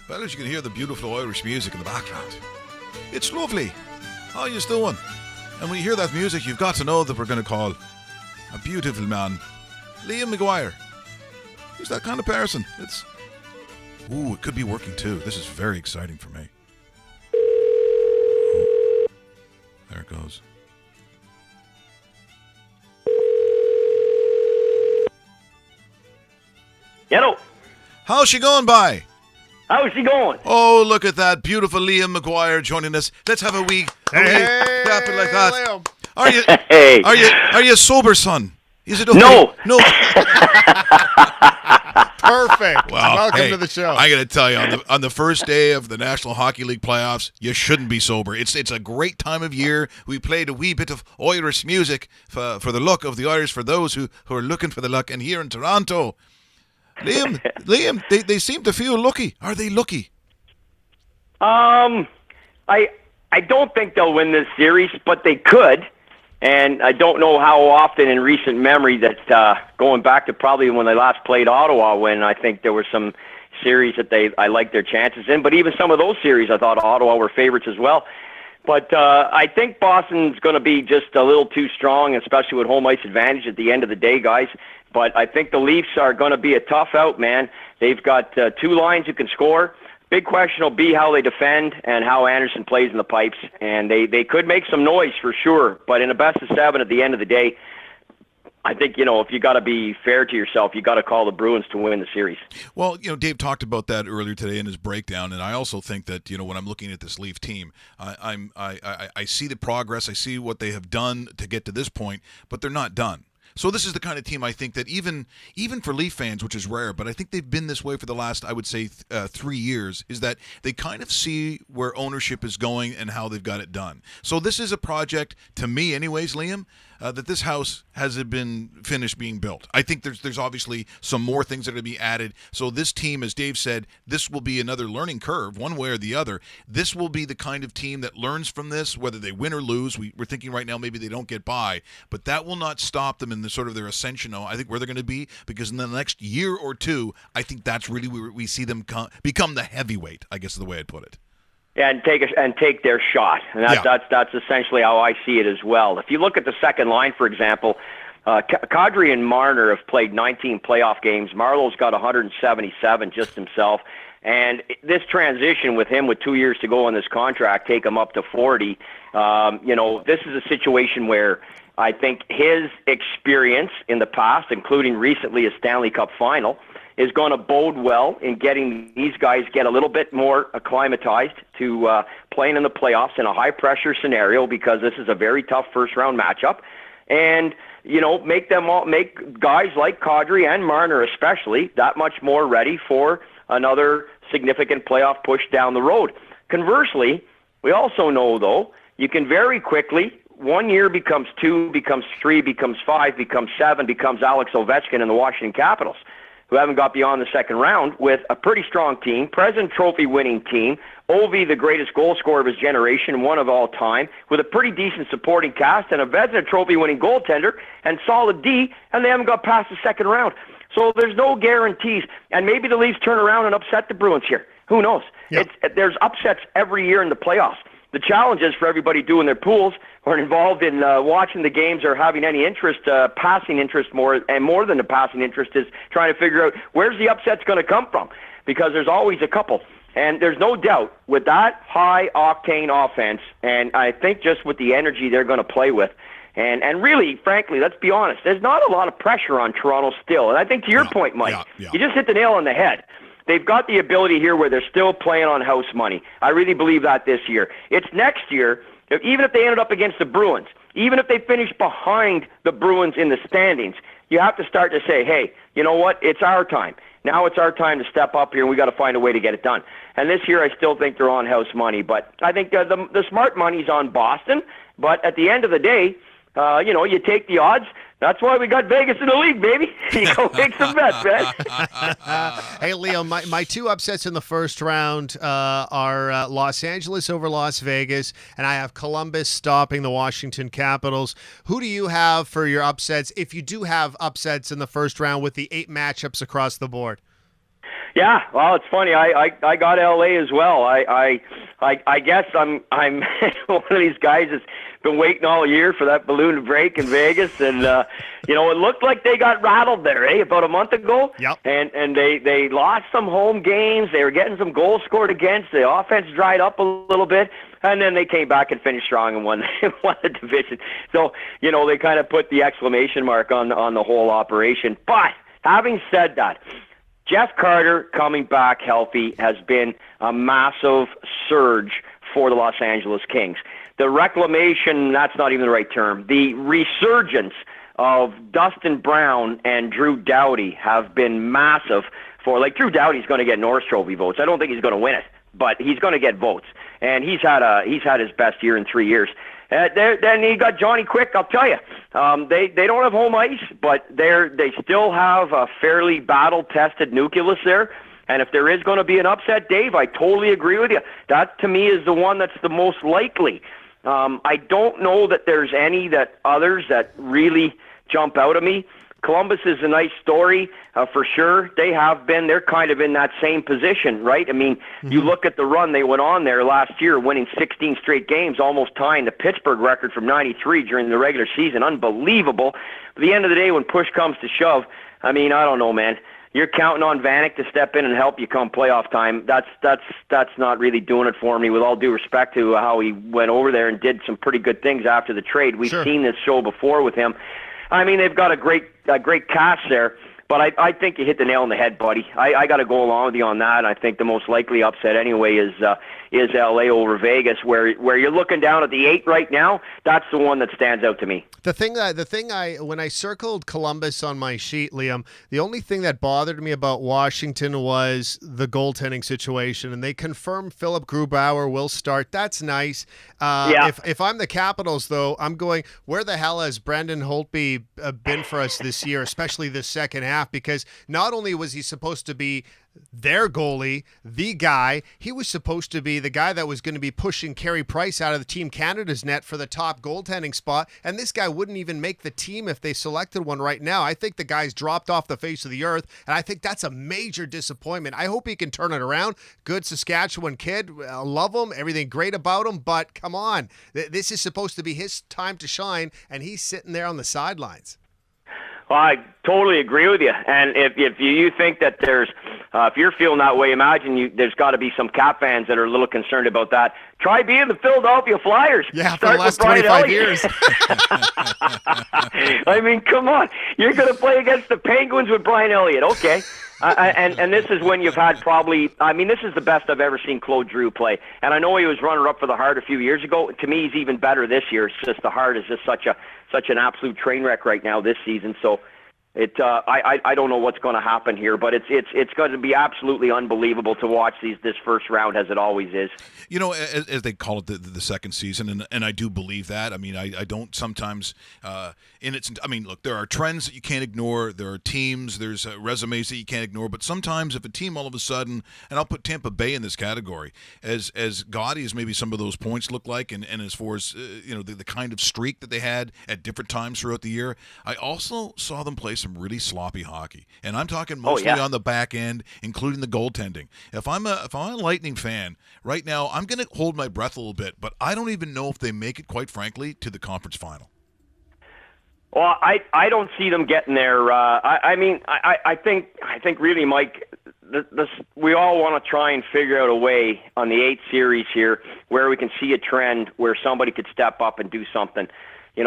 Well, as you can hear the beautiful Irish music in the background. It's lovely. How you doing? And when you hear that music, you've got to know that we're going to call a beautiful man, Liam Maguire. He's that kind of person. It could be working too. This is very exciting for me. Oh, there it goes. Hello. How's she going by? How's she going? Oh, look at that. Beautiful Liam Maguire joining us. Let's have a wee clap it like that. Liam. Are you sober, son? Is it okay? No. Perfect. Well, Welcome to the show. I got to tell you, on the first day of the National Hockey League playoffs, you shouldn't be sober. It's a great time of year. We played a wee bit of Irish music for the luck of the Irish, for those who are looking for the luck. And here in Toronto, Liam, they seem to feel lucky. Are they lucky? I don't think they'll win this series, but they could. And I don't know how often in recent memory that going back to probably when they last played Ottawa, when I think there were some series that I liked their chances in. But even some of those series, I thought Ottawa were favorites as well. But I think Boston's going to be just a little too strong, especially with home ice advantage at the end of the day, guys. But I think the Leafs are going to be a tough out, man. They've got two lines who can score. Big question will be how they defend and how Anderson plays in the pipes. And they could make some noise for sure. But in a best of seven at the end of the day, I think, if you got to be fair to yourself, you got to call the Bruins to win the series. Well, Dave talked about that earlier today in his breakdown, and I also think that, when I'm looking at this Leaf team, I see the progress, I see what they have done to get to this point, but they're not done. So this is the kind of team I think that even for Leaf fans, which is rare, but I think they've been this way for the last, I would say, 3 years, is that they kind of see where ownership is going and how they've got it done. So this is a project, to me anyways, Liam, that this house hasn't been finished being built. I think there's obviously some more things that are going to be added. So this team, as Dave said, this will be another learning curve, one way or the other. This will be the kind of team that learns from this, whether they win or lose. We're thinking right now maybe they don't get by, but that will not stop them in the sort of their ascension. I think where they're going to be, because in the next year or two, I think that's really where we see them become the heavyweight, I guess is the way I'd put it. Yeah, and take their shot, and that's essentially how I see it as well. If you look at the second line, for example, Kadri and Marner have played 19 playoff games. Marlowe's got 177 just himself, and this transition with him with 2 years to go on this contract, take him up to 40. This is a situation where I think his experience in the past, including recently a Stanley Cup final, is going to bode well in getting these guys get a little bit more acclimatized to playing in the playoffs in a high-pressure scenario, because this is a very tough first-round matchup. And, make guys like Kadri and Marner especially that much more ready for another significant playoff push down the road. Conversely, we also know, though, you can very quickly, 1 year becomes 2, becomes 3, becomes 5, becomes 7, becomes Alex Ovechkin and the Washington Capitals, who haven't got beyond the second round, with a pretty strong team, President Trophy winning team, Ovi, the greatest goal scorer of his generation, one of all time, with a pretty decent supporting cast, and a Vezina Trophy winning goaltender, and solid D, and they haven't got past the second round. So there's no guarantees, and maybe the Leafs turn around and upset the Bruins here. Who knows? Yep. There's upsets every year in the playoffs. The challenge is for everybody doing their pools or involved in watching the games or having any interest, passing interest more than the passing interest, is trying to figure out where's the upset's going to come from, because there's always a couple. And there's no doubt with that high-octane offense, and I think just with the energy they're going to play with, and really, frankly, let's be honest, there's not a lot of pressure on Toronto still. And I think to your point, Mike, you just hit the nail on the head. They've got the ability here where they're still playing on house money. I really believe that this year. It's next year, even if they ended up against the Bruins, even if they finish behind the Bruins in the standings, you have to start to say, hey, you know what? It's our time. Now it's our time to step up here, and we got to find a way to get it done. And this year, I still think they're on house money. But I think the smart money's on Boston. But at the end of the day, you take the odds. That's why we got Vegas in the league, baby. You go make some bets, man. Hey, Leo, my two upsets in the first round are Los Angeles over Las Vegas, and I have Columbus stopping the Washington Capitals. Who do you have for your upsets, if you do have upsets in the first round with the 8 matchups across the board? Yeah, well, it's funny. I got LA as well. I guess I'm one of these guys that's been waiting all year for that balloon to break in Vegas, and it looked like they got rattled there, about a month ago. Yep. And they lost some home games. They were getting some goals scored against. The offense dried up a little bit, and then they came back and finished strong and won the division. So they kind of put the exclamation mark on the whole operation. But having said that, Jeff Carter coming back healthy has been a massive surge for the Los Angeles Kings. The reclamation, that's not even the right term, the resurgence of Dustin Brown and Drew Doughty have been massive for, Drew Doughty's going to get Norris Trophy votes. I don't think he's going to win it, but he's going to get votes. And he's had his best year in 3 years. Then you got Johnny Quick. I'll tell you, they don't have home ice, but they still have a fairly battle-tested nucleus there. And if there is going to be an upset, Dave, I totally agree with you. That to me is the one that's the most likely. I don't know that there's any others that really jump out at me. Columbus is a nice story for sure. They're kind of in that same position, right? I mean, you look at the run they went on there last year, winning 16 straight games, almost tying the Pittsburgh record from '93 during the regular season. Unbelievable. But at the end of the day, when push comes to shove, I mean, I don't know, man. You're counting on Vanek to step in and help you come playoff time. That's not really doing it for me, with all due respect to how he went over there and did some pretty good things after the trade. We've seen this show before with him. I mean, they've got a great cast there, but I think you hit the nail on the head, buddy. I got to go along with you on that. I think the most likely upset anyway is LA over Vegas, where you're looking down at the 8 right now. That's the one that stands out to me. When I circled Columbus on my sheet, Liam, the only thing that bothered me about Washington was the goaltending situation, and they confirmed Philip Grubauer will start. That's nice. If I'm the Capitals, though, I'm going, where the hell has Brendan Holtby been for us this year, especially the second half? Because not only was he supposed to be their goalie, the guy, he was supposed to be the guy that was going to be pushing Carey Price out of the Team Canada's net for the top goaltending spot, and this guy wouldn't even make the team if they selected one right now. I think the guy's dropped off the face of the earth, and I think that's a major disappointment. I hope he can turn it around. Good Saskatchewan kid. I love him. Everything great about him, but come on. This is supposed to be his time to shine, and he's sitting there on the sidelines. Well, I totally agree with you. And if you think that there's, if you're feeling that way, imagine there's got to be some Cap fans that are a little concerned about that. Try being the Philadelphia Flyers. Yeah, for the last 25 years. I mean, come on. You're going to play against the Penguins with Brian Elliott. Okay. And this is when you've had this is the best I've ever seen Claude Giroux play. And I know he was runner-up for the Hart a few years ago. To me, he's even better this year. It's just the Hart is just such an absolute train wreck right now this season. So I don't know what's going to happen here, but it's going to be absolutely unbelievable to watch this first round, as it always is. As they call it the second season, and I do believe that. I mean, I don't sometimes look, there are trends that you can't ignore. There are teams, there's resumes that you can't ignore. But sometimes if a team all of a sudden, and I'll put Tampa Bay in this category, as gaudy as maybe some of those points look like, and as far as the kind of streak that they had at different times throughout the year, I also saw them play some really sloppy hockey, and I'm talking mostly on the back end, including the goaltending. If I'm a Lightning fan right now, I'm going to hold my breath a little bit, but I don't even know if they make it, quite frankly, to the conference final. Well, I don't see them getting there. I think really, Mike, we all want to try and figure out a way on the 8th series here where we can see a trend where somebody could step up and do something. In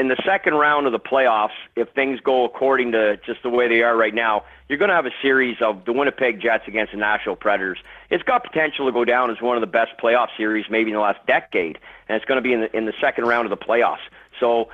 the second round of the playoffs, if things go according to just the way they are right now, you're going to have a series of the Winnipeg Jets against the Nashville Predators. It's got potential to go down as one of the best playoff series maybe in the last decade, and it's going to be in the second round of the playoffs. So,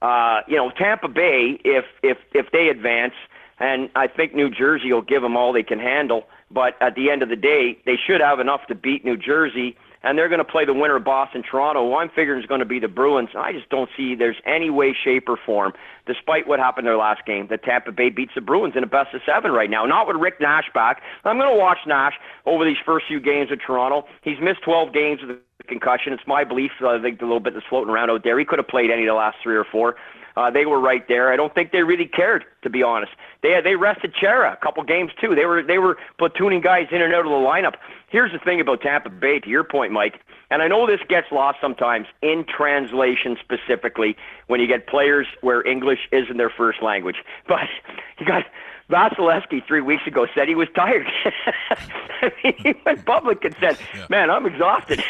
Tampa Bay, if they advance, and I think New Jersey will give them all they can handle, but at the end of the day, they should have enough to beat New Jersey. And they're going to play the winner of Boston-Toronto, who I'm figuring is going to be the Bruins. I just don't see there's any way, shape, or form, despite what happened their last game, that Tampa Bay beats the Bruins in a best-of-7 right now. Not with Rick Nash back. I'm going to watch Nash over these first few games with Toronto. He's missed 12 games with a concussion. It's my belief, I think, the little bit that's floating around out there. He could have played any of the last 3 or 4. they were right there. I don't think they really cared, to be honest. They rested Chara a couple games too. They were platooning guys in and out of the lineup. Here's the thing about Tampa Bay, to your point, Mike, and I know this gets lost sometimes in translation, specifically when you get players where English isn't their first language. But you got Vasilevsky 3 weeks ago said he was tired. I mean, he went public and said, "Man, I'm exhausted."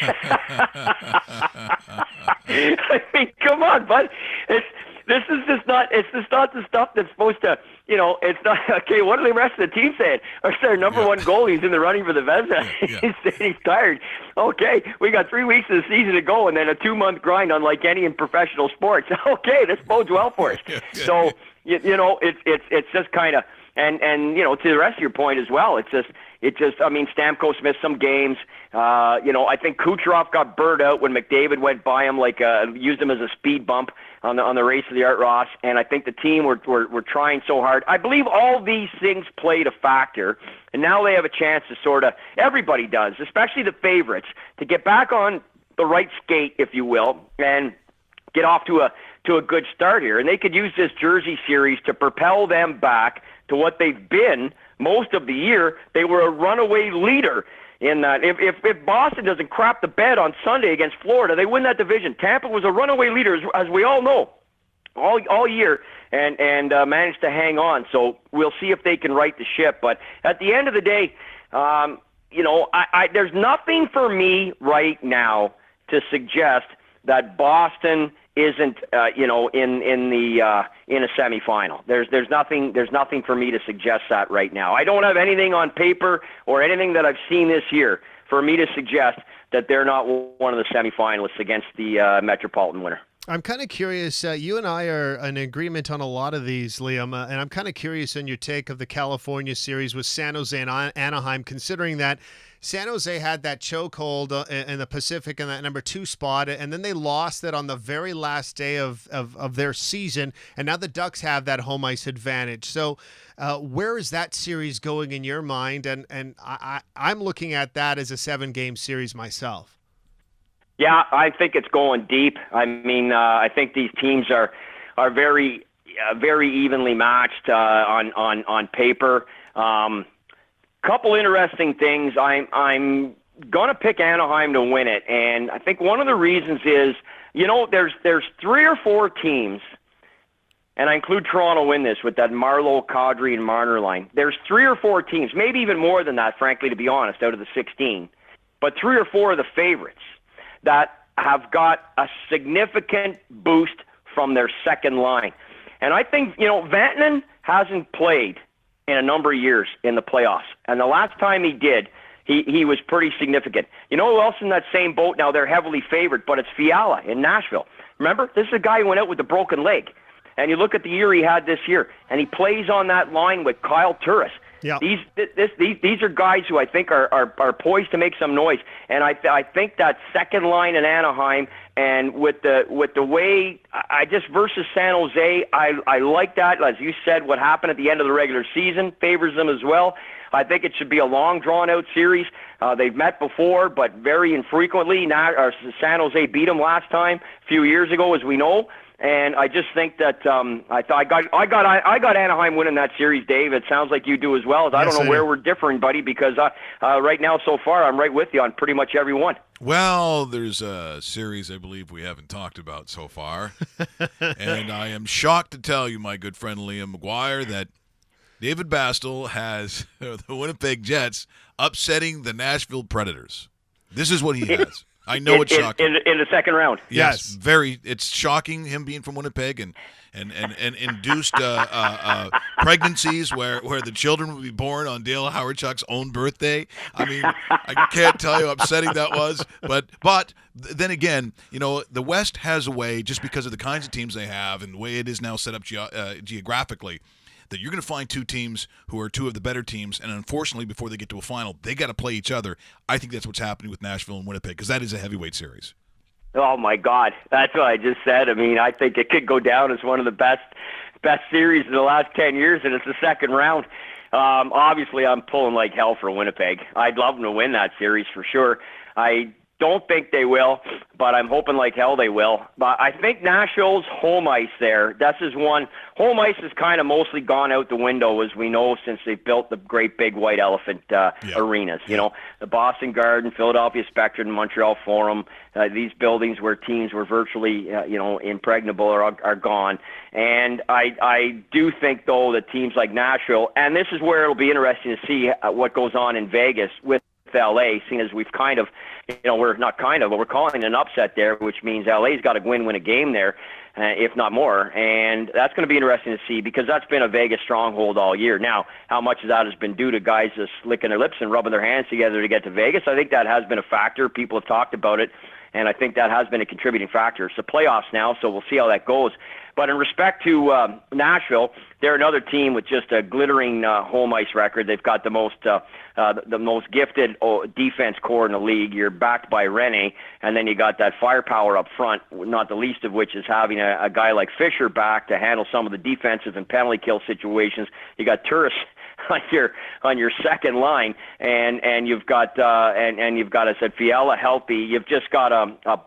I mean, come on, bud. This is just not the stuff that's supposed to, it's not, okay, what are the rest of the team saying? Our number one goalie's in the running for the Vezina. He's saying he's tired. Okay, we got 3 weeks of the season to go and then a 2-month grind unlike any in professional sports. Okay, this bodes well for us. So, it's just kind of, and to the rest of your point as well, it's just, I mean, Stamkos missed some games. I think Kucherov got burned out when McDavid went by him, used him as a speed bump on the race of the Art Ross. And I think the team were trying so hard. I believe all these things played a factor, and now they have a chance to sort of, everybody does, especially the favorites, to get back on the right skate, if you will, and get off to a good start here. And they could use this Jersey series to propel them back to what they've been most of the year. They were a runaway leader in that. If Boston doesn't crap the bed on Sunday against Florida, they win that division. Tampa was a runaway leader, as we all know, all year, and managed to hang on. So we'll see if they can right the ship. But at the end of the day, there's nothing for me right now to suggest that Boston isn't in a semifinal. There's nothing for me to suggest that right now. I don't have anything on paper or anything that I've seen this year for me to suggest that they're not one of the semifinalists against the Metropolitan winner. I'm kind of curious. You and I are in agreement on a lot of these, Liam, and I'm kind of curious on your take of the California series with San Jose and Anaheim, considering that San Jose had that chokehold in the Pacific in that number 2 spot, and then they lost it on the very last day of their season, and now the Ducks have that home ice advantage. So where is that series going in your mind? And I'm looking at that as a 7-game series myself. Yeah, I think it's going deep. I mean, I think these teams are very very evenly matched on paper. Couple interesting things. I'm going to pick Anaheim to win it, and I think one of the reasons is, there's 3 or 4 teams, and I include Toronto in this with that Marleau, Kadri, and Marner line. There's 3 or 4 teams, maybe even more than that, frankly, to be honest, out of the 16, but 3 or 4 of the favorites that have got a significant boost from their second line. And I think, Vatanen hasn't played in a number of years in the playoffs. And the last time he did, he was pretty significant. You know who else in that same boat? Now they're heavily favored, but it's Fiala in Nashville. Remember, this is a guy who went out with a broken leg. And you look at the year he had this year, and he plays on that line with Kyle Turris. Yep. These are guys who I think are poised to make some noise, and I think that second line in Anaheim, and with the way I just versus San Jose, I like that. As you said, what happened at the end of the regular season favors them as well. I think it should be a long, drawn-out series. They've met before, but very infrequently. Now, San Jose beat them last time a few years ago, as we know. And I just think that I got Anaheim winning that series, Dave. It sounds like you do as well. I don't know where we're differing, buddy, because right now so far I'm right with you on pretty much every one. Well, there's a series I believe we haven't talked about so far, and I am shocked to tell you, my good friend Liam Maguire, that David Bastel has the Winnipeg Jets upsetting the Nashville Predators. This is what he has. I know it's shocking. In the second round. Yes, very. It's shocking, him being from Winnipeg and induced pregnancies where the children would be born on Dale Howardchuck's own birthday. I mean, I can't tell you how upsetting that was. But then again, the West has a way, just because of the kinds of teams they have and the way it is now set up geographically, that you're going to find 2 teams who are 2 of the better teams, and unfortunately, before they get to a final, they got to play each other. I think that's what's happening with Nashville and Winnipeg, because that is a heavyweight series. Oh, my God. That's what I just said. I mean, I think it could go down as one of the best series in the last 10 years, and it's the second round. Obviously, I'm pulling like hell for Winnipeg. I'd love them to win that series for sure. I Don't think they will, but I'm hoping like hell they will. But I think Nashville's home ice there, that's his one. Home ice has kind of mostly gone out the window, as we know, since they built the great big white elephant arenas. You know, the Boston Garden, Philadelphia Spectrum, Montreal Forum, these buildings where teams were virtually, impregnable are gone. And I do think, though, that teams like Nashville, and this is where it'll be interesting to see what goes on in Vegas with LA, seeing as we've kind of, we're calling an upset there, which means LA's got to win a game there, if not more. And that's going to be interesting to see, because that's been a Vegas stronghold all year. Now, how much of that has been due to guys just licking their lips and rubbing their hands together to get to Vegas? I think that has been a factor. People have talked about it, and I think that has been a contributing factor. It's the playoffs now, so we'll see how that goes. But in respect to Nashville, they're another team with just a glittering home ice record. They've got the most gifted defense core in the league. You're backed by Rene, and then you got that firepower up front, not the least of which is having a guy like Fisher back to handle some of the defensive and penalty kill situations. You got Turris on your second line, and you've got I said Fiala healthy. You've just got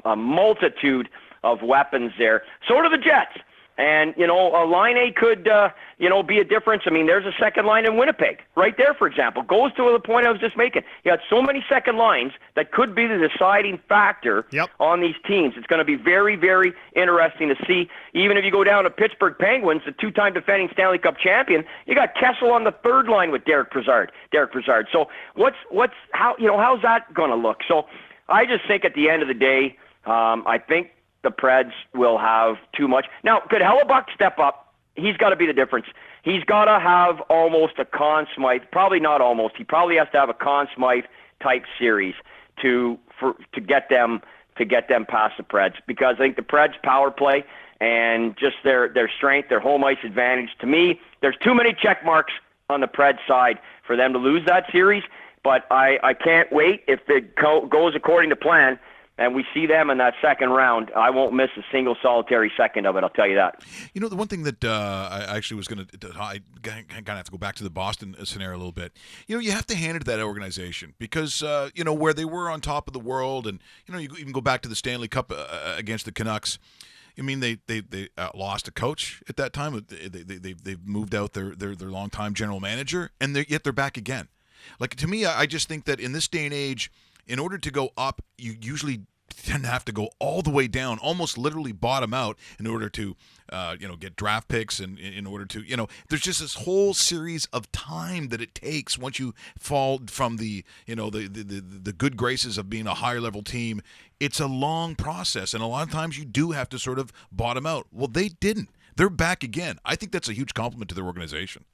a multitude of weapons there. So do the Jets. And, a line A could, be a difference. I mean, there's a second line in Winnipeg right there, for example. Goes to the point I was just making. You got so many second lines that could be the deciding factor on these teams. It's going to be very, very interesting to see. Even if you go down to Pittsburgh Penguins, the two-time defending Stanley Cup champion, you got Kessel on the third line with Derek Brassard. So how's that going to look? So I just think at the end of the day, I think the Preds will have too much. Now, could Hellebuck step up? He's got to be the difference. He's got to have almost a Conn Smythe, probably not almost. He probably has to have a Conn Smythe type series to get them past the Preds, because I think the Preds power play and just their strength, their home ice advantage. To me, there's too many check marks on the Preds side for them to lose that series. But I can't wait. If it goes according to plan, and we see them in that second round, I won't miss a single solitary second of it, I'll tell you that. The one thing that I actually was going to – I kind of have to go back to the Boston scenario a little bit. You have to hand it to that organization because, where they were on top of the world, and, you even go back to the Stanley Cup against the Canucks. I mean, they lost a coach at that time. They've moved out their longtime general manager, and yet they're back again. Like, to me, I just think that in this day and age, in order to go up, you usually tend to have to go all the way down, almost literally bottom out, in order to, get draft picks, and in order to, there's just this whole series of time that it takes once you fall from the good graces of being a higher level team. It's a long process, and a lot of times you do have to sort of bottom out. Well, they didn't. They're back again. I think that's a huge compliment to their organization.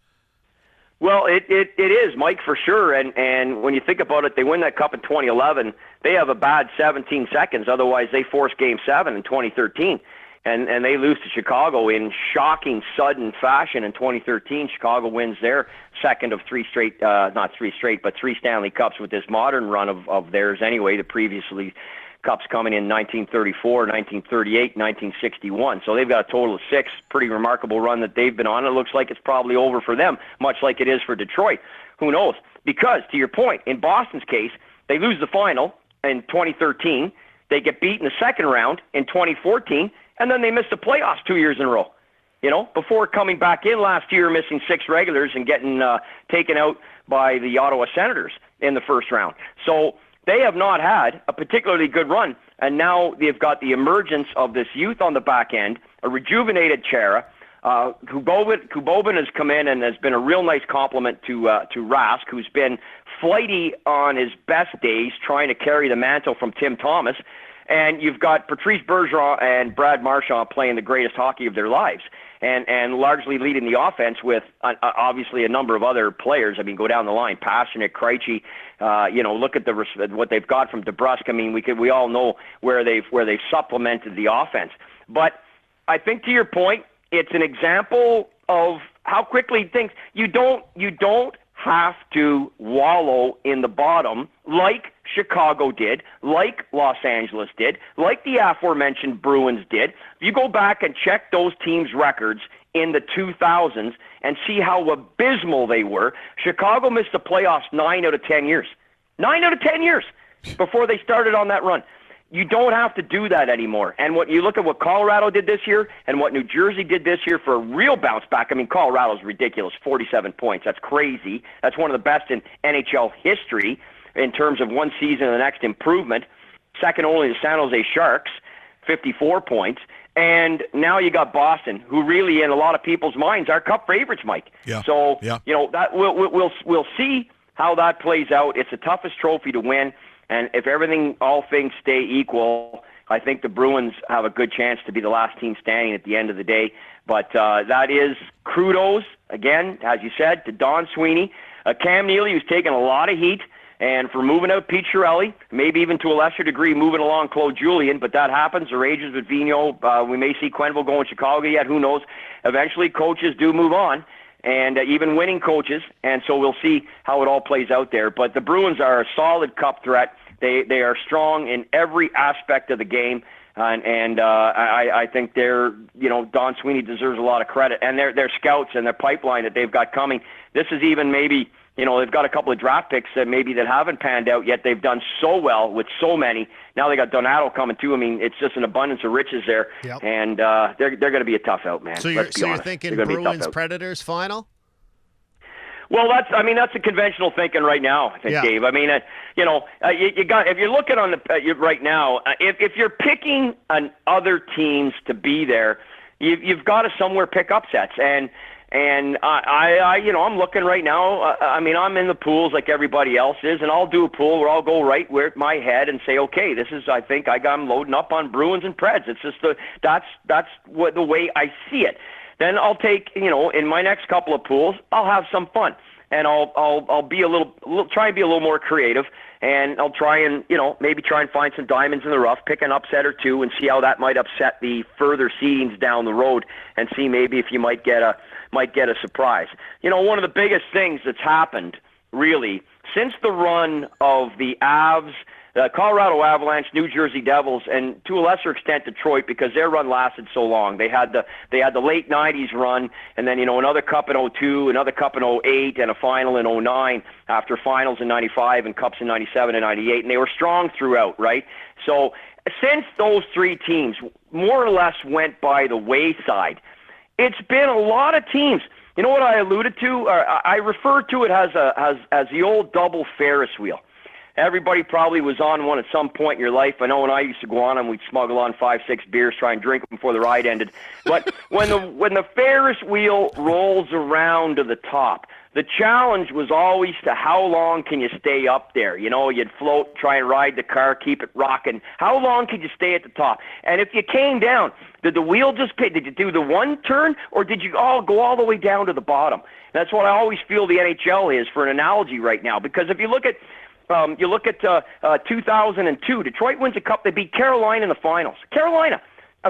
Well, it is, Mike, for sure. And when you think about it, they win that cup in 2011. They have a bad 17 seconds. Otherwise, they force Game 7 in 2013. And they lose to Chicago in shocking, sudden fashion in 2013. Chicago wins their second of three Stanley Cups with this modern run of theirs anyway. The previously Cups coming in 1934, 1938, 1961. So they've got a total of 6. Pretty remarkable run that they've been on. It looks like it's probably over for them, much like it is for Detroit. Who knows? Because, to your point, in Boston's case, they lose the final in 2013. They get beat in the second round in 2014, and then they miss the playoffs 2 years in a row. Before coming back in last year, missing 6 regulars and getting taken out by the Ottawa Senators in the first round. So they have not had a particularly good run, and now they've got the emergence of this youth on the back end, a rejuvenated Chara. Kubobin has come in and has been a real nice compliment to Rask, who's been flighty on his best days, trying to carry the mantle from Tim Thomas. And you've got Patrice Bergeron and Brad Marchand playing the greatest hockey of their lives, and largely leading the offense with obviously a number of other players. I mean, go down the line, Pasternak, Krejci. Look at what they've got from DeBrusk. I mean, we all know where they've supplemented the offense. But I think, to your point, it's an example of how quickly things. You don't have to wallow in the bottom like Chicago did, like Los Angeles did, like the aforementioned Bruins did. If you go back and check those teams' records in the 2000s and see how abysmal they were, Chicago missed the playoffs 9 out of 10 years. 9 out of 10 years before they started on that run. You don't have to do that anymore. And what you look at what Colorado did this year and what New Jersey did this year for a real bounce back. I mean, Colorado's ridiculous, 47 points. That's crazy. That's one of the best in NHL history in terms of one season and the next improvement. Second only to San Jose Sharks, 54 points. And now you got Boston, who really, in a lot of people's minds, are Cup favorites, Mike. Yeah. So, that we'll see how that plays out. It's the toughest trophy to win. And if all things stay equal, I think the Bruins have a good chance to be the last team standing at the end of the day. But that is kudos, again, as you said, to Don Sweeney. Cam Neely, who's taken a lot of heat, and for moving out Pete Chiarelli, maybe even to a lesser degree moving along Claude Julien, but that happens. The rages with Vigneault. We may see Quenneville go in Chicago yet. Who knows? Eventually, coaches do move on, and even winning coaches, and so we'll see how it all plays out there. But the Bruins are a solid Cup threat. They are strong in every aspect of the game, and I think Don Sweeney deserves a lot of credit, and their scouts and their pipeline that they've got coming. This is even maybe, they've got a couple of draft picks that haven't panned out yet. They've done so well with so many. Now they got Donato coming too. I mean, it's just an abundance of riches there, and they're going to be a tough out, man. So you're thinking Bruins Predators final? Well, that's a conventional thinking right now, I think, Dave. I mean, you got, if you're looking on right now, if you're picking other teams to be there, you've got to somewhere pick upsets, and I'm looking right now. I'm in the pools like everybody else is, and I'll do a pool where I'll go right where my head and say, okay, I'm loading up on Bruins and Preds. It's just that's the way I see it. Then I'll take, in my next couple of pools, I'll have some fun, and I'll be try and be a little more creative, and I'll try and, maybe try and find some diamonds in the rough, pick an upset or two, and see how that might upset the further seedings down the road, and see maybe if you might get a surprise. One of the biggest things that's happened, really, since the run of the Avs, the Colorado Avalanche, New Jersey Devils, and to a lesser extent Detroit, because their run lasted so long. They had the late '90s run, and then another Cup in '02, another Cup in '08, and a final in '09. After finals in '95 and Cups in '97 and '98, and they were strong throughout, right? So since those three teams more or less went by the wayside, it's been a lot of teams. You know what I alluded to? Or I refer to it as the old double Ferris wheel. Everybody probably was on one at some point in your life. I know when I used to go on them, we'd smuggle on 5-6 beers, try and drink them before the ride ended. But when the Ferris wheel rolls around to the top, the challenge was always to how long can you stay up there? You'd float, try and ride the car, keep it rocking. How long could you stay at the top? And if you came down, did the wheel just pit? Did you do the one turn, or did you all go all the way down to the bottom? That's what I always feel the NHL is for an analogy right now. Because if you look at 2002, Detroit wins a Cup. They beat Carolina in the finals. Carolina.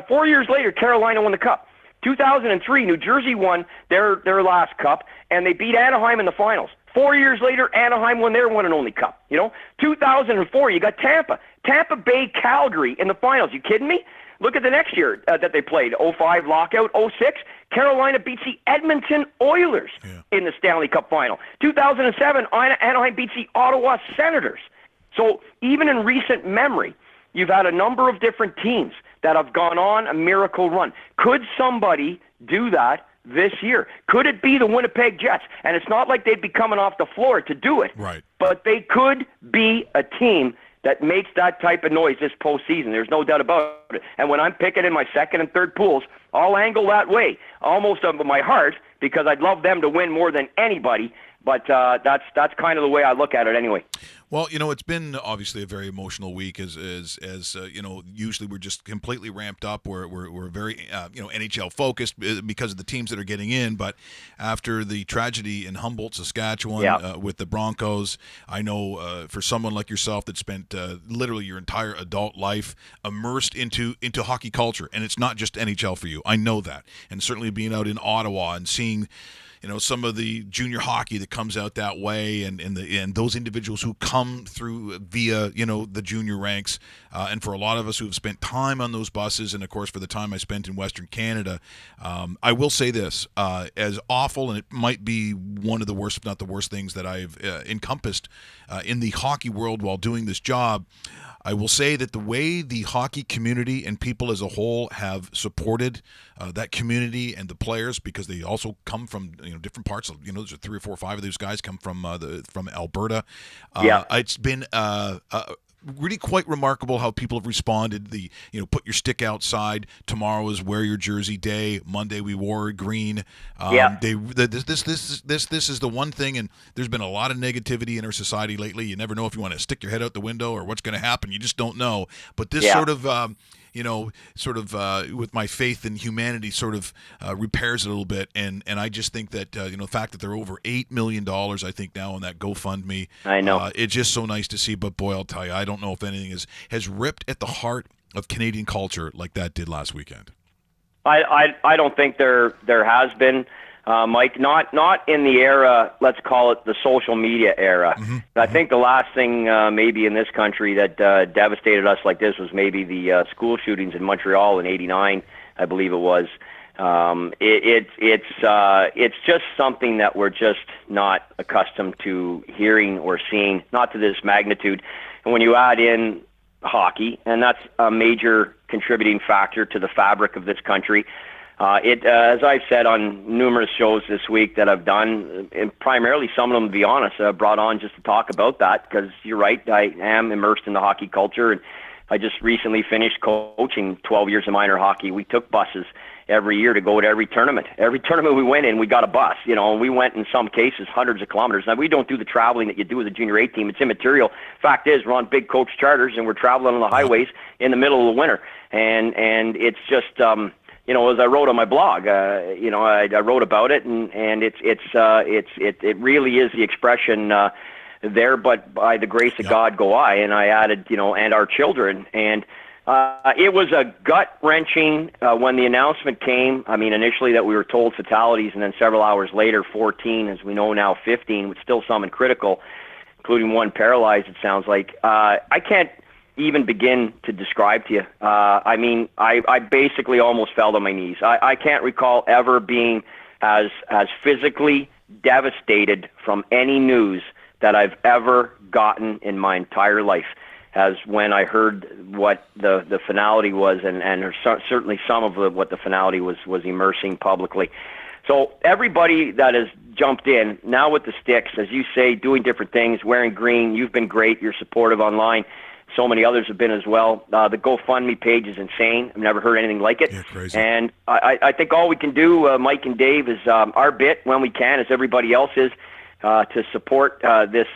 4 years later, Carolina won the Cup. 2003, New Jersey won their last Cup, and they beat Anaheim in the finals. 4 years later, Anaheim won their one and only Cup. 2004, you got Tampa Bay, Calgary in the finals. You kidding me? Look at the next year that they played, 05 lockout, 06, Carolina beats the Edmonton Oilers in the Stanley Cup final. 2007, Anaheim beats the Ottawa Senators. So even in recent memory, you've had a number of different teams that have gone on a miracle run. Could somebody do that this year? Could it be the Winnipeg Jets? And it's not like they'd be coming off the floor to do it, right? But they could be a team that makes that type of noise this postseason. There's no doubt about it. And when I'm picking in my second and third pools, I'll angle that way, almost of my heart, because I'd love them to win more than anybody. But that's kind of the way I look at it anyway. Well, it's been obviously a very emotional week. As usually we're just completely ramped up. We're very NHL focused because of the teams that are getting in. But after the tragedy in Humboldt, Saskatchewan, with the Broncos, I know for someone like yourself that spent literally your entire adult life immersed into hockey culture, and it's not just NHL for you. I know that, and certainly being out in Ottawa and seeing some of the junior hockey that comes out that way, and those individuals who come through via the junior ranks, and for a lot of us who have spent time on those buses, and of course for the time I spent in Western Canada, I will say this: as awful, and it might be one of the worst, if not the worst, things that I've encompassed in the hockey world while doing this job, I will say that the way the hockey community and people as a whole have supported that community and the players, because they also come from different parts of there's 3 or 4 or 5 of those guys come from Alberta. It's been really quite remarkable how people have responded. Put your stick outside. Tomorrow is wear your jersey day. Monday we wore green. This is the one thing, and there's been a lot of negativity in our society lately. You never know if you want to stick your head out the window or what's going to happen. You just don't know. But this sort of with my faith in humanity, sort of repairs it a little bit, and I just think that the fact that they're over $8 million, I think now on that GoFundMe, I know it's just so nice to see. But boy, I'll tell you, I don't know if anything has ripped at the heart of Canadian culture like that did last weekend. I don't think there has been. Mike, not in the era, let's call it the social media era. I think the last thing maybe in this country that devastated us like this was maybe the school shootings in Montreal in '89, I believe it was. It's just something that we're just not accustomed to hearing or seeing, not to this magnitude. And when you add in hockey, and that's a major contributing factor to the fabric of this country. As I've said on numerous shows this week that I've done, and primarily some of them, to be honest, brought on just to talk about that, because you're right, I am immersed in the hockey culture, and I just recently finished coaching 12 years of minor hockey. We took buses every year to go to every tournament. Every tournament we went in, we got a bus, and we went in some cases hundreds of kilometers. Now, we don't do the traveling that you do with the junior A team. It's immaterial. Fact is, we're on big coach charters, and we're traveling on the highways in the middle of the winter, and it's just... as I wrote on my blog, I wrote about it, and it really is the expression there, but by the grace of God go I, and I added, and our children, and it was a gut-wrenching when the announcement came. I mean, initially that we were told fatalities, and then several hours later, 14, as we know now, 15, with still some in critical, including one paralyzed, it sounds like. I can't even begin to describe to you. I basically almost fell to my knees. I can't recall ever being as physically devastated from any news that I've ever gotten in my entire life as when I heard what the finality was, and certainly some of what the finality was immersing publicly. So everybody that has jumped in, now with the sticks, as you say, doing different things, wearing green, you've been great, you're supportive online. So many others have been as well. The GoFundMe page is insane. I've never heard anything like it. Yeah, crazy. And I think all we can do, Mike and Dave, is our bit when we can, as everybody else is, to support this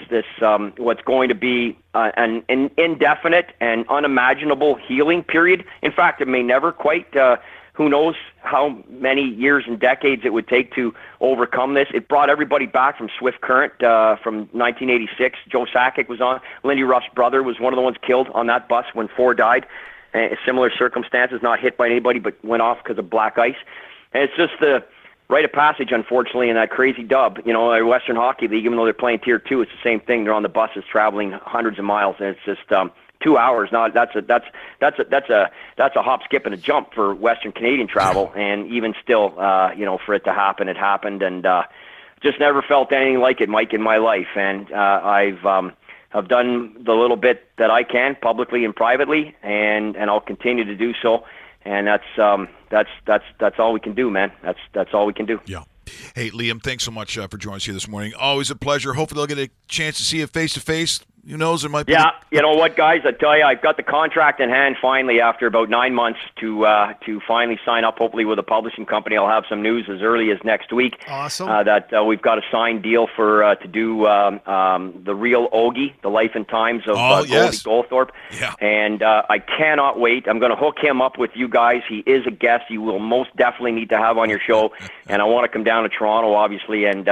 what's going to be an indefinite and unimaginable healing period. In fact, it may never quite. Who knows how many years and decades it would take to overcome this. It brought everybody back from swift current from 1986. Joe Sakic was on. Lindy Ruff's brother was one of the ones killed on that bus when 4 died. Similar circumstances, not hit by anybody, but went off because of black ice. And it's just the rite of passage, unfortunately, in that crazy dub. Western Hockey League, even though they're playing Tier 2, it's the same thing. They're on the buses traveling hundreds of miles, and it's just 2 hours. Now that's a hop, skip, and a jump for Western Canadian travel, and even still, for it to happen, it happened, and just never felt anything like it, Mike, in my life. And I've done the little bit that I can publicly and privately, and I'll continue to do so. And that's all we can do, man. That's all we can do. Yeah. Hey, Liam, thanks so much for joining us here this morning. Always a pleasure. Hopefully, I'll get a chance to see you face to face. Who knows? There might be. Yeah, you know what, guys? I tell you, I've got the contract in hand finally after about 9 months to finally sign up. Hopefully, with a publishing company, I'll have some news as early as next week. Awesome. That we've got a signed deal for to do the real Ogie, the life and times of Goldie Goldthorpe. Yeah. And I cannot wait. I'm going to hook him up with you guys. He is a guest you will most definitely need to have on your show. And I want to come down to Toronto, obviously, and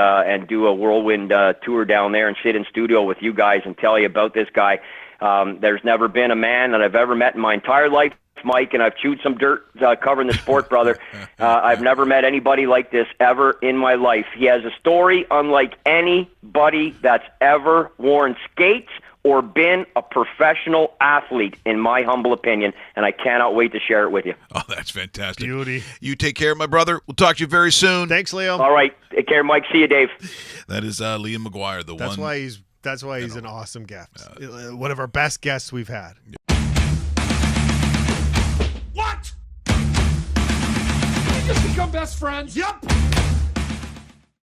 do a whirlwind tour down there and sit in studio with you guys and tell you about this guy. There's never been a man that I've ever met in my entire life Mike, and I've chewed some dirt covering the sport, brother. I've never met anybody like this ever in my life. He has a story unlike anybody that's ever worn skates or been a professional athlete, in my humble opinion, and I cannot wait to share it with you. Oh, that's fantastic. Beauty. You take care, my brother. We'll talk to you very soon. Thanks, Leo. All right. Take care, Mike. See you, Dave. That is Liam Maguire, That's why he's an awesome guest. One of our best guests we've had. What? Did we just become best friends? Yep.